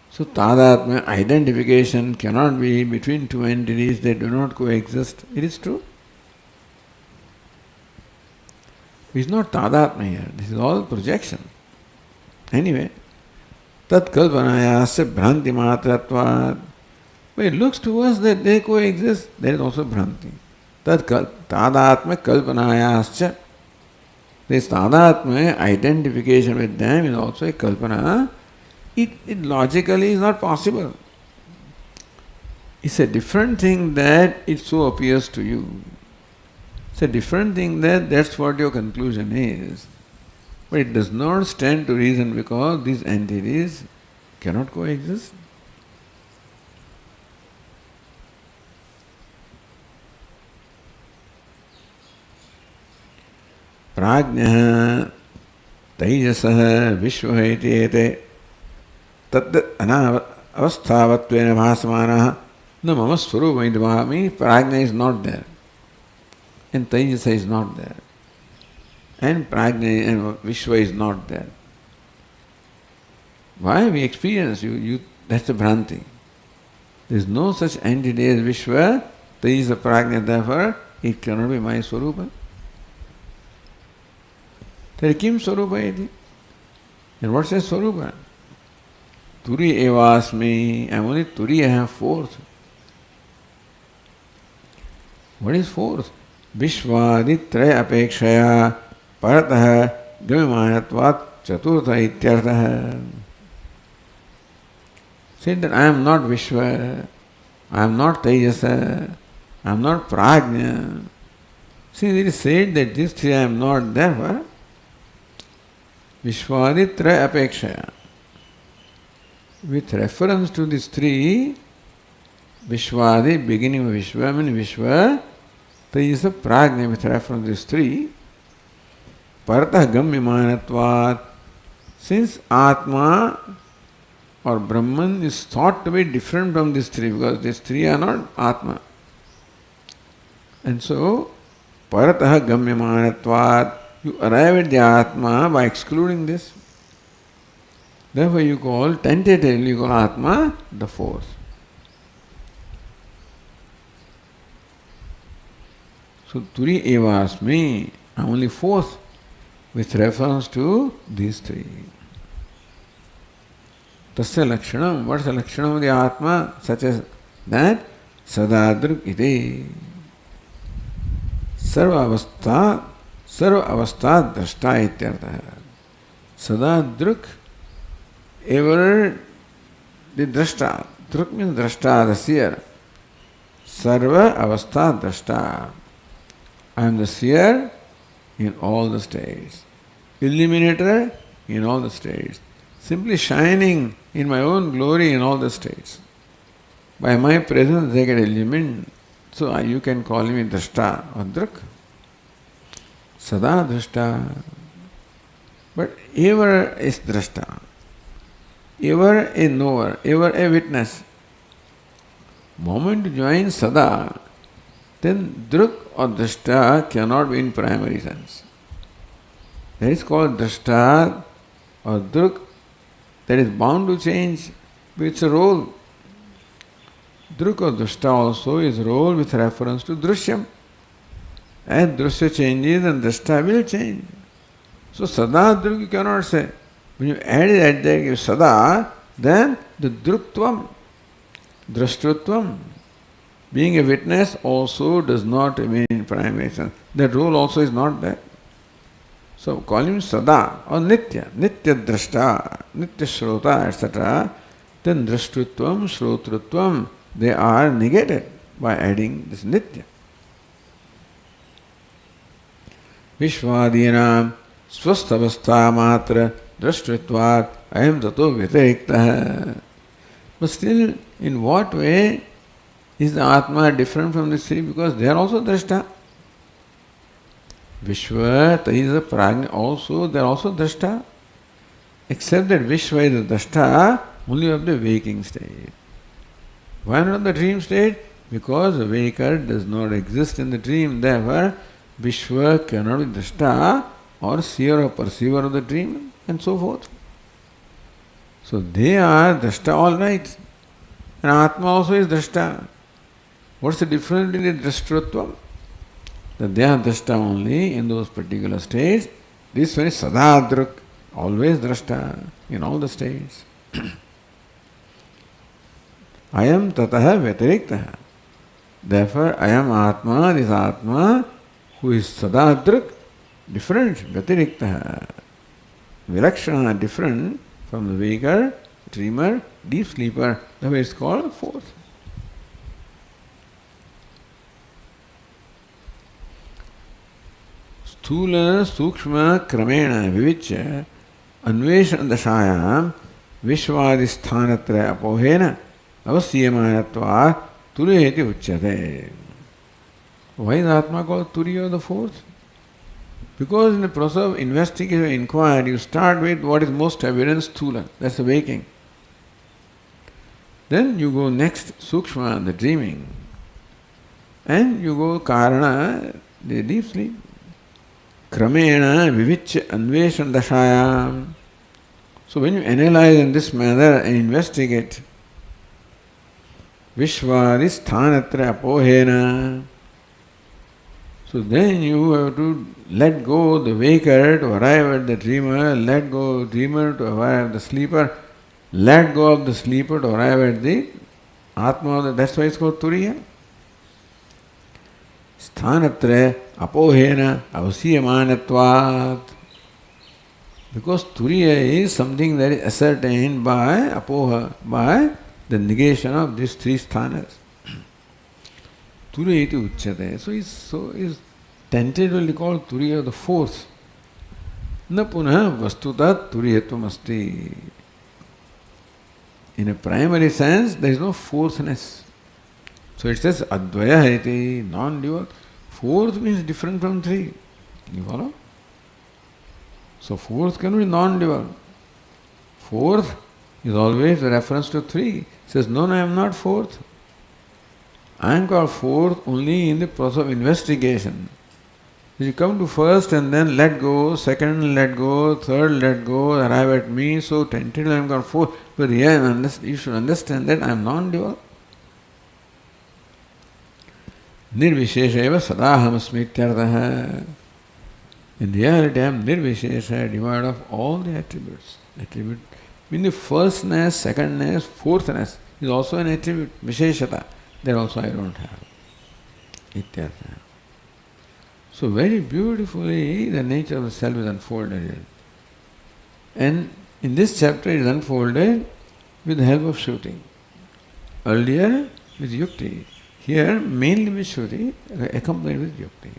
So tadatma, identification cannot be between two entities, they do not coexist. It is true. It is not tadatma here, this is all projection. Anyway, tat kalpanayasya bhranti matratvat. But it looks to us that they coexist, there is also bhranti. Tat tadatma kalpanayasya. This tadatma, identification with them, is also a kalpana. It logically is not possible. It's a different thing that it so appears to you. It's a different thing that that's what your conclusion is. But it does not stand to reason because these entities cannot coexist. Prajnah Tejasah Vishva Ete Tad Avasthavattvena Bhasamanaha Na Mama Swarupa Idvami. Prajna is not there. And Tejasa is not there. And Prajna and Vishwa is not there. Why? We experience that's a Bhranti. There is no such entity as Vishwa, Tejasa Prajna, therefore it cannot be my Swarupa. Tari kim Swarupa iti? And what says Swarupa? Turi evasmi. I am only Turi, I have fourth. What is fourth? Vishwaditraya apekshaya paratah gamimanatvat chaturtha ityartha. Said that I am not Vishwa, I am not Tejasa, I am not Prajna. See, it is said that these three I am not, therefore Vishwaditraya apekshaya. With reference to these three, Vishwadi, beginning of Vishwa, means Vishwa, Tejasa, Prajna, with reference to these three, Paratah Gamyamanatvat. Since Atma or Brahman is thought to be different from these three, because these three are not Atma. And so, Paratah Gamyamanatvat, you arrive at the Atma by excluding this. Therefore you call, tentatively you call Atma the fourth. So Turi evasmi, I am only fourth with reference to these three. Tasya lakshanam, what is the lakshanam of the Atma? Such as that, sadadruk iti. Sarva avastha drashta ityartha. Sadadruk, ever the drashta. Druk means drashta, the seer. Sarva avastha drashta. I am the seer in all the states. Illuminator in all the states. Simply shining in my own glory in all the states. By my presence they get illumined. So you can call me drashta or druk. Sada drashta. But ever is drashta. Ever a knower, ever a witness. Moment to join sada, then druk or drashta cannot be in primary sense. That is called drashta or druk, that is bound to change, but it's a role. Druk or drashta also is role with reference to drishyam. As drishya changes, then drashta will change. So sada druk you cannot say. When you add the adjective sada, then the druktvam, drashtutvam, being a witness also does not remain in primary sense. That role also is not there. So call him sada or nitya, nitya drashta, nitya shrota, etc. Then drashtutvam, shrotrutvam, they are negated by adding this nitya. Vishwadinam swastavastha matra drashtritvat ayam tato vyatiriktah. But still, in what way is the Atma different from the Sri? Because they are also drashta. Vishwa, Taisa, Prajna also, they are also drashta. Except that Vishwa is the drashta only of the waking state. Why not the dream state? Because the waker does not exist in the dream. Therefore, Vishwa cannot be drashta or seer or perceiver of the dream and so forth. So they are drashta all right. And Atma also is drashta. What's the difference in the drashtrutvam? That they are drashta only in those particular states. This one is sadadruk, always drashta in all the states. Ayam tataha vyatiriktah. Therefore, ayam Atma, this Atma, who is sadadruk, different, vyatiriktah. Vilakshana, different from the waker, dreamer, deep sleeper. That way it's called fourth. Sthula, sukshma, kramena, vivicya, anveshana dashayam, vishwadisthanatra apohena, avasyamanatva, turiyeti uchyate. Why is Atma called Turiya, the fourth? Because in the process of investigation and inquiry, you start with what is most evident, sthula, that's the waking. Then you go next, sukshma, the dreaming. And you go karana, the deep sleep. Kramena, vivicya, anveshana dashayam. So when you analyze in this manner and investigate, vishwadisthanatra apohena, so then you have to let go the waker to arrive at the dreamer, let go dreamer to arrive at the sleeper, let go of the sleeper to arrive at the Atma. That's why it's called Turiya. Sthanatra apohena avasiyamanatvat. Because Turiya is something that is ascertained by apoha, by the negation of these three sthanas. Turiya iti uchyate. So is tentatively called Turiya the fourth. Na punah vastutat turiyatvam asti. In a primary sense, there is no fourthness. So it says advaya iti, non-dual. Fourth means different from three. You follow? So fourth can be non-dual. Fourth is always a reference to three. It says, no, I am not fourth. I am called fourth only in the process of investigation. You come to first and then let go, second let go, third let go, arrive at me, so tentatively I am called fourth. But here you should understand that I am non-dual. Nirvishesheva sadahamasmi ityartha. In reality I am nirvishesha, devoid of all the attributes. Attribute means the firstness, secondness, fourthness is also an attribute, visheshata. That also I don't have. Ityartha. So very beautifully the nature of the self is unfolded here. And in this chapter it is unfolded with the help of Shruti. Earlier with Yukti. Here mainly with Shruti, accompanied with Yukti.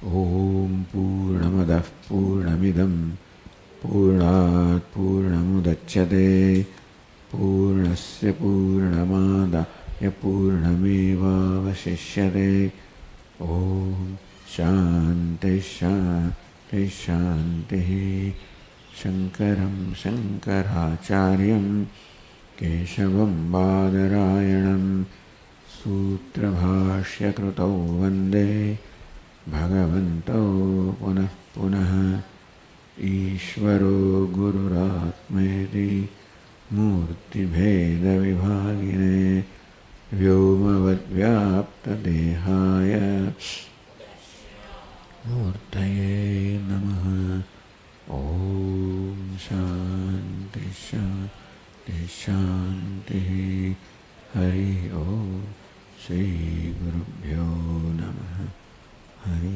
Om Purnamadah Purnamidam Purnat Purnamudachyate Purnasya Purnamada Purnameva Vashishyate. Om Shanti Shanti Shanti. Shankaram Shankaracharyam केशवं बादरायणं सूत्रभाष्यकृतौ वन्दे भगवन्तौ पुनः पुनः ईश्वरो गुरुरात्मेति मूर्तिभेदविभागिने व्योमवद्व्याप्तदेहाय मूर्तये नमः। ॐ शान्ति शान्ति शान्तिः। हरि ओम। श्री गुरुभ्यो नमः। हरि